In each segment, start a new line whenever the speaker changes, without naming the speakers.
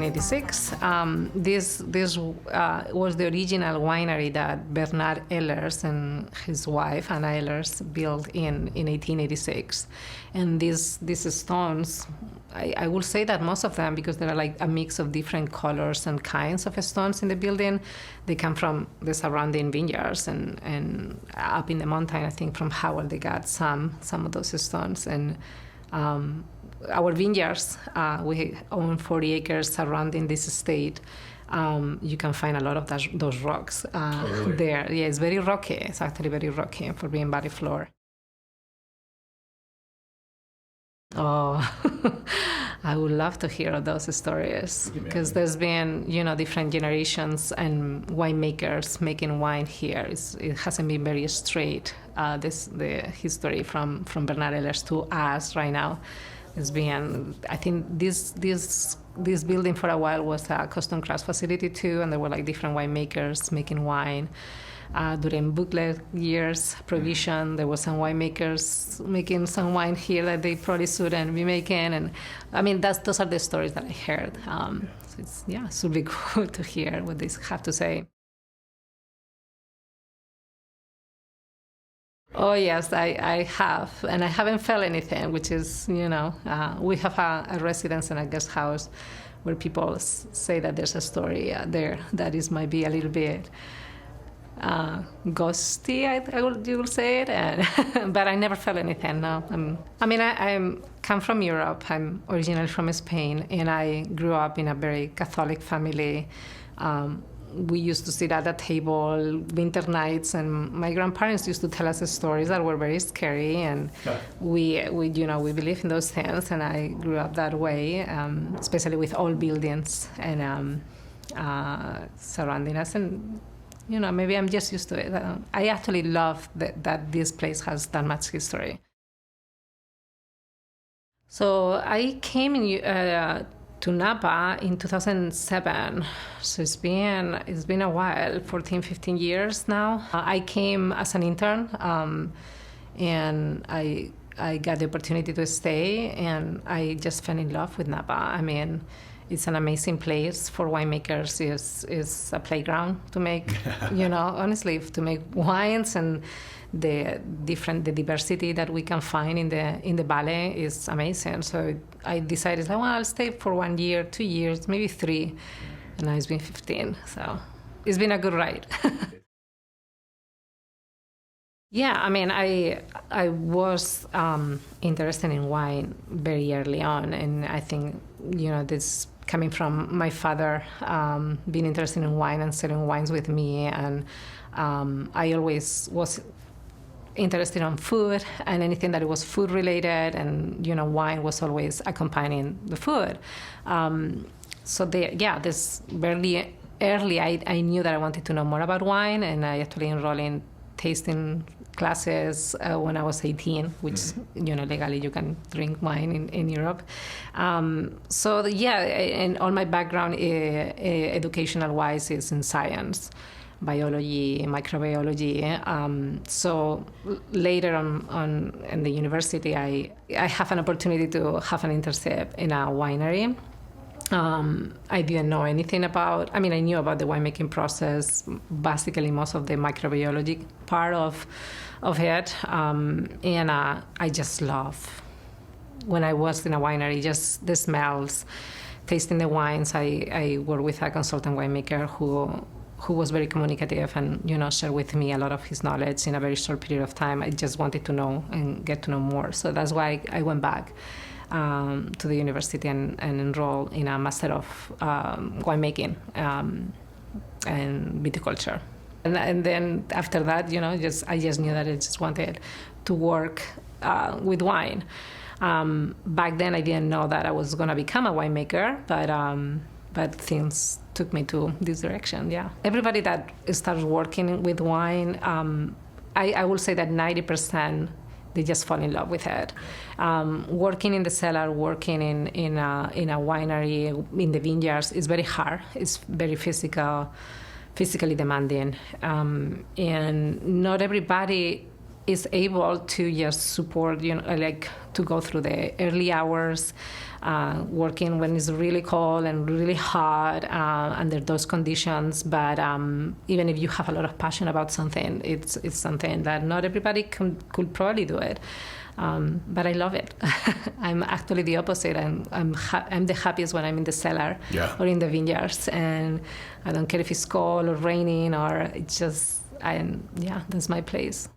1886. This was the original winery that Bernard Ehlers and his wife Anna Ehlers built in 1886. And these stones, I will say that most of them, because there are like a mix of different colors and kinds of stones in the building, they come from the surrounding vineyards and up in the mountain. I think from Howard they got some of those stones. And our vineyards, we own 40 acres surrounding this estate. You can find a lot of those rocks
really?
there. Yeah, it's very rocky. It's actually very rocky for being valley floor. Oh, I would love to hear those stories, because there's been, different generations and winemakers making wine here. It hasn't been very straight. The history from Bernard Ehlers to us right now has been. I think this building for a while was a custom craft facility too, and there were like different winemakers making wine. During booklet years, Prohibition, there was some winemakers making some wine here that they probably shouldn't be making, and I mean those are the stories that I heard. So it's really good to hear what they have to say. Oh yes, I have, and I haven't felt anything, which is, we have a residence and a guest house where people say that there's a story there that might be a little bit ghosty, you will say it, but I never felt anything. No, I come from Europe. I'm originally from Spain, and I grew up in a very Catholic family. We used to sit at a table winter nights, and my grandparents used to tell us stories that were very scary, and we believe in those things, and I grew up that way, especially with old buildings and surrounding us, and maybe I'm just used to it. I actually love that this place has that much history. So I came to Napa in 2007. So it's been a while, 14, 15 years now. I came as an intern, and I got the opportunity to stay, and I just fell in love with Napa. I mean, it's an amazing place for winemakers. Is a playground to make, honestly, to make wines, and the diversity that we can find in the valley is amazing. So I decided, I'll stay for 1 year, 2 years, maybe 3, and now it's been 15. So it's been a good ride. Yeah, I mean, I was interested in wine very early on, and I think, this coming from my father being interested in wine and selling wines with me, and I always was interested in food and anything that was food related, and wine was always accompanying the food. This very early I knew that I wanted to know more about wine, and I actually enrolled in tasting classes when I was 18, which legally you can drink wine in Europe. And all my background educational wise is in science, biology, microbiology. So later on in the university, I have an opportunity to have an internship in a winery. I didn't know anything about, I knew about the winemaking process, basically most of the microbiology part of it. And I just love, when I was in a winery, just the smells, tasting the wines. I worked with a consultant winemaker who was very communicative and, shared with me a lot of his knowledge in a very short period of time. I just wanted to know and get to know more. So that's why I went back to the university and enroll in a master of winemaking and viticulture. And then after that, I just knew that I just wanted to work with wine. Back then, I didn't know that I was going to become a winemaker, but things took me to this direction. Yeah, everybody that starts working with wine, I will say that 90%. They just fall in love with it. Working in the cellar, working in a winery, in the vineyards, is very hard. It's very physically demanding, and not everybody is able to just support, to go through the early hours, working when it's really cold and really hot under those conditions. But even if you have a lot of passion about something, it's something that not everybody could probably do it. But I love it. I'm actually the opposite. I'm the happiest when I'm in the cellar or in the vineyards, and I don't care if it's cold or raining or it's just, that's my place.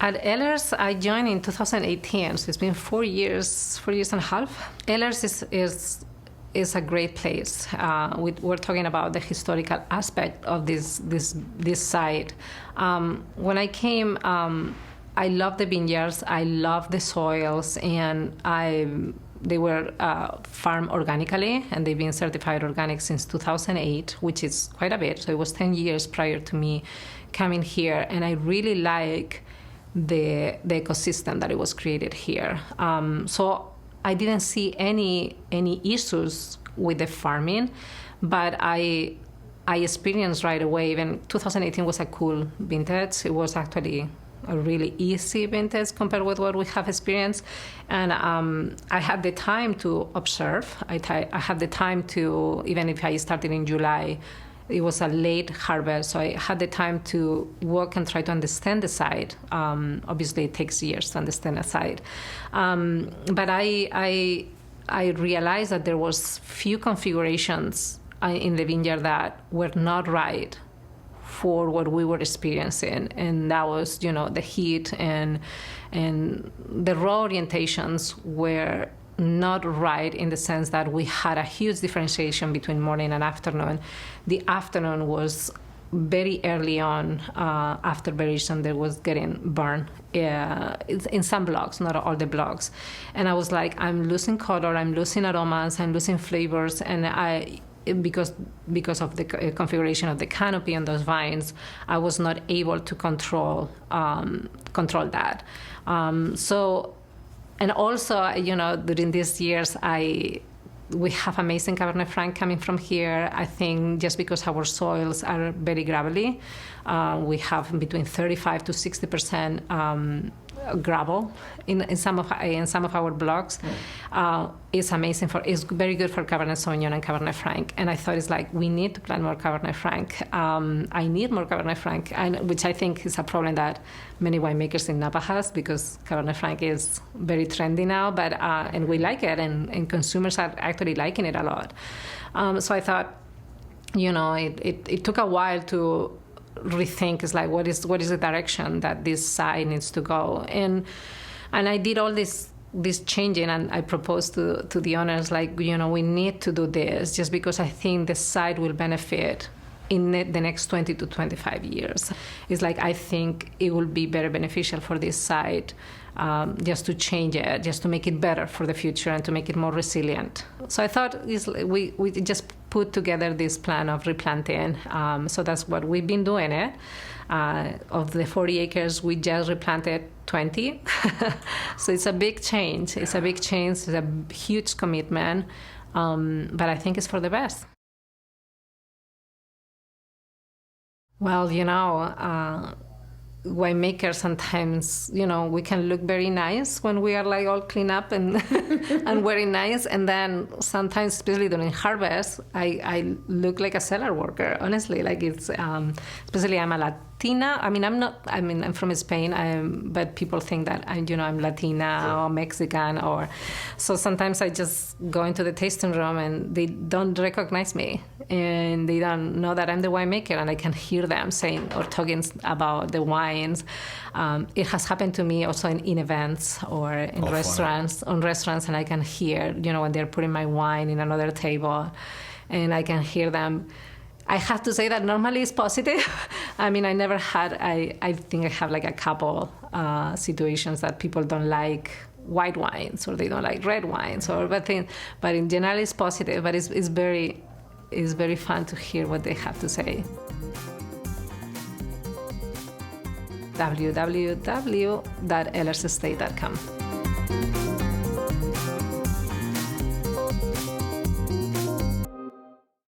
At Ehlers, I joined in 2018, so it's been 4 years and a half. Ehlers is a great place. We're talking about the historical aspect of this site. When I came, I loved the vineyards, I loved the soils, and they were farmed organically, and they've been certified organic since 2008, which is quite a bit. So it was 10 years prior to me coming here, and I really like the ecosystem that it was created here. So I didn't see any issues with the farming, but I experienced right away. Even 2018 was a cool vintage. It was actually a really easy vintage compared with what we have experienced, and I had the time to observe. I had the time to, even if I started in July, it was a late harvest, so I had the time to work and try to understand the site. Obviously, it takes years to understand a site, but I realized that there was few configurations in the vineyard that were not right for what we were experiencing, and that was, the heat and the raw orientations were not right, in the sense that we had a huge differentiation between morning and afternoon. The afternoon was very early on, after variation, that was getting burned in some blocks, not all the blocks. And I was like, I'm losing color, I'm losing aromas, I'm losing flavors, and because of the configuration of the canopy on those vines, I was not able to control that. And also, during these years, we have amazing Cabernet Franc coming from here. I think just because our soils are very gravelly, we have between 35 to 60% gravel in some of our blocks. It's amazing it's very good for Cabernet Sauvignon and Cabernet Franc. And I thought, it's like, we need to plant more Cabernet Franc. I need more Cabernet Franc, which I think is a problem that many winemakers in Napa has, because Cabernet Franc is very trendy now, but and we like it, and consumers are actually liking it a lot. So I thought, it took a while to rethink. It's like, what is the direction that this site needs to go? And I did all this changing, and I proposed to the owners, like, we need to do this, just because I think the site will benefit in the next 20 to 25 years. It's like, I think it will be very beneficial for this site, just to change it, just to make it better for the future and to make it more resilient. So I thought we just put together this plan of replanting. So that's what we've been doing it. Of the 40 acres, we just replanted 20. So it's a big change. It's a huge commitment, but I think it's for the best. Well, winemakers sometimes, we can look very nice when we are like all clean up and and wearing nice, and then sometimes, especially during harvest, I look like a cellar worker, honestly. Like, it's especially, I'm a Latina. I'm from Spain, but people think that I'm Latina or Mexican, or so sometimes I just go into the tasting room and they don't recognize me, and they don't know that I'm the winemaker, and I can hear them saying or talking about the wines. It has happened to me also in events or in restaurants, and I can hear, when they're putting my wine in another table, and I can hear them. I have to say that normally it's positive. I never had, I think I have like a couple situations that people don't like white wines, or they don't like red wines, but in general it's positive, but it's very fun to hear what they have to say. www.ehlersestate.com